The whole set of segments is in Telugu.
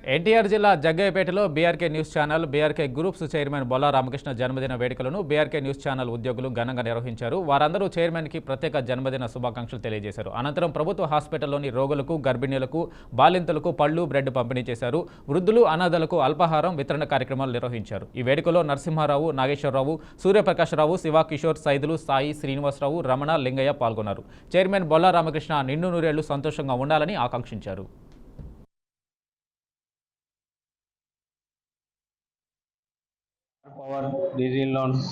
ఎన్టీఆర్ జిల్లా జగ్గయ్యపేటలో BRK news channel BRK groups chairman Bolla Ramakrishna జన్మదిన వేడుకలను బీఆర్కే న్యూస్ ఛానల్ ఉద్యోగులు ఘనంగా నిర్వహించారు. వారందరూ చైర్మన్కి ప్రత్యేక జన్మదిన శుభాకాంక్షలు తెలియజేశారు. అనంతరం ప్రభుత్వ హాస్పిటల్లోని రోగులకు, గర్భిణీలకు, బాలింతలకు పళ్లు, బ్రెడ్ పంపిణీ చేశారు. వృద్ధులు, అనాథలకు అల్పాహారం వితరణ కార్యక్రమాలు నిర్వహించారు. ఈ వేడుకలో నరసింహారావు, నాగేశ్వరరావు, సూర్యప్రకాశరావు, శివ కిషోర్, సైదులు, సాయి, శ్రీనివాసరావు, రమణ, లింగయ్య పాల్గొన్నారు. చైర్మన్ బొల్లా రామకృష్ణ నిండు నూరేళ్లు సంతోషంగా ఉండాలని ఆకాంక్షించారు. Power digi loans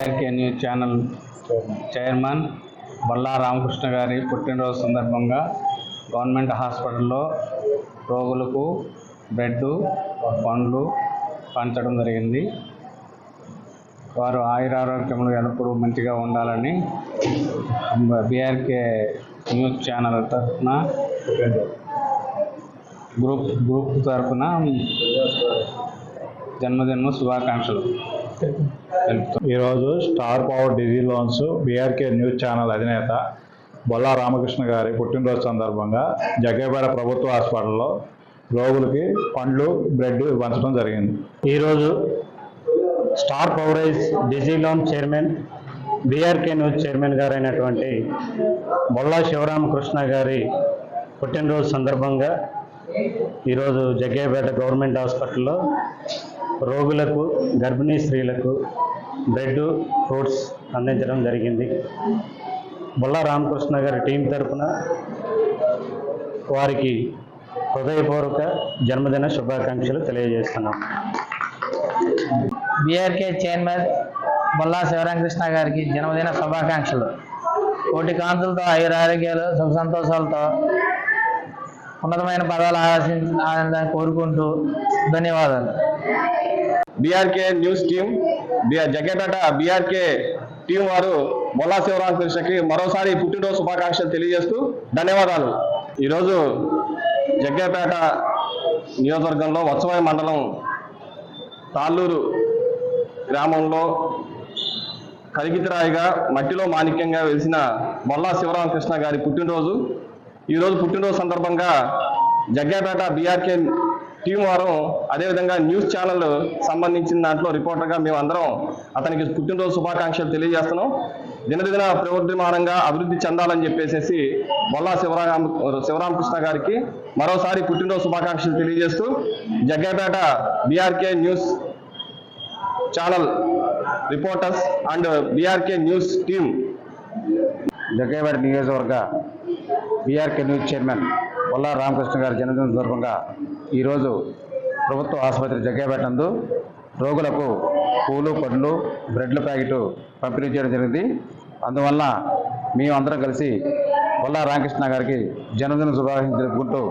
BRK news channel chairman Bolla Ramakrishna గారి పుట్టినరోజు సందర్భంగా గవర్నమెంట్ హాస్పిటల్లో రోగులకు బ్రెడ్, పండ్లు పంచడం జరిగింది. వారు ఆయురారోగ్యములు ఎల్లప్పుడూ మంచిగా ఉండాలని బీఆర్కే న్యూస్ ఛానల్ తరఫున గ్రూప్ తరఫున జన్మదిన శుభాకాంక్షలు. ఈరోజు star power digi loans BRK news channel అధినేత బొల్లా రామకృష్ణ గారి పుట్టినరోజు సందర్భంగా జగ్గయ్యపేట ప్రభుత్వ హాస్పిటల్లో రోగులకి పండ్లు, బ్రెడ్ పంచడం జరిగింది. ఈరోజు స్టార్ పవరేజ్ digi loan chairman BRK news chairman గారు అయినటువంటి బొల్లా శివరామకృష్ణ గారి పుట్టినరోజు సందర్భంగా ఈరోజు జగ్గయ్యపేట గవర్నమెంట్ హాస్పిటల్లో రోగులకు, గర్భిణీ స్త్రీలకు బ్రెడ్, ఫ్రూట్స్ అందించడం జరిగింది. బొల్లా రామకృష్ణ గారి టీం తరఫున వారికి హృదయపూర్వక జన్మదిన శుభాకాంక్షలు తెలియజేస్తున్నాం. బీఆర్కే చైర్మన్ బొల్లా శివరామకృష్ణ గారికి జన్మదిన శుభాకాంక్షలు. కోటి కాంతులతో, ఆయురారోగ్యాలు, సుఖ సంతోషాలతో ఉన్నతమైన పదవులు ఆశించాలని కోరుకుంటూ ధన్యవాదాలు. BRK news team, Jaggayyapeta BRK team వారు బొల్లా శివరామకృష్ణకి మరోసారి పుట్టినరోజు శుభాకాంక్షలు తెలియజేస్తూ ధన్యవాదాలు. ఈరోజు జగ్గయ్యపేట నియోజకవర్గంలో వత్సవాయి మండలం తాళ్ళూరు గ్రామంలో కలిగితిరాయిగా మట్టిలో మాణిక్యంగా వెలిసిన బొల్లా శివరామకృష్ణ గారి పుట్టినరోజు. ఈరోజు పుట్టినరోజు సందర్భంగా జగ్గయ్యపేట బీఆర్కే టీం వారు, అదేవిధంగా న్యూస్ ఛానల్ సంబంధించిన దాంట్లో రిపోర్టర్గా మేము అందరం అతనికి పుట్టినరోజు శుభాకాంక్షలు తెలియజేస్తున్నాం. దినదిన ప్రవర్ధమానంగా అభివృద్ధి చెందాలని చెప్పేసి బొల్లా శివరామకృష్ణ గారికి మరోసారి పుట్టినరోజు శుభాకాంక్షలు తెలియజేస్తూ Jaggayyapeta BRK news channel reporters and BRK news team, Jaggayyapeta నియోజకవర్గ BRK news chairman Bolla Ramakrishna గారి జన్మదిన సందర్భంగా ఈరోజు ప్రభుత్వ ఆసుపత్రి జగ్గయ్యపేట నందు రోగులకు పూలు, పండ్లు, బ్రెడ్ల ప్యాకెట్ పంపిణీ చేయడం జరిగింది. అందువల్ల మేమందరం కలిసి బొల్లా రామకృష్ణ గారికి జన్మదిన శుభాకాంక్షలు జరుపుకుంటూ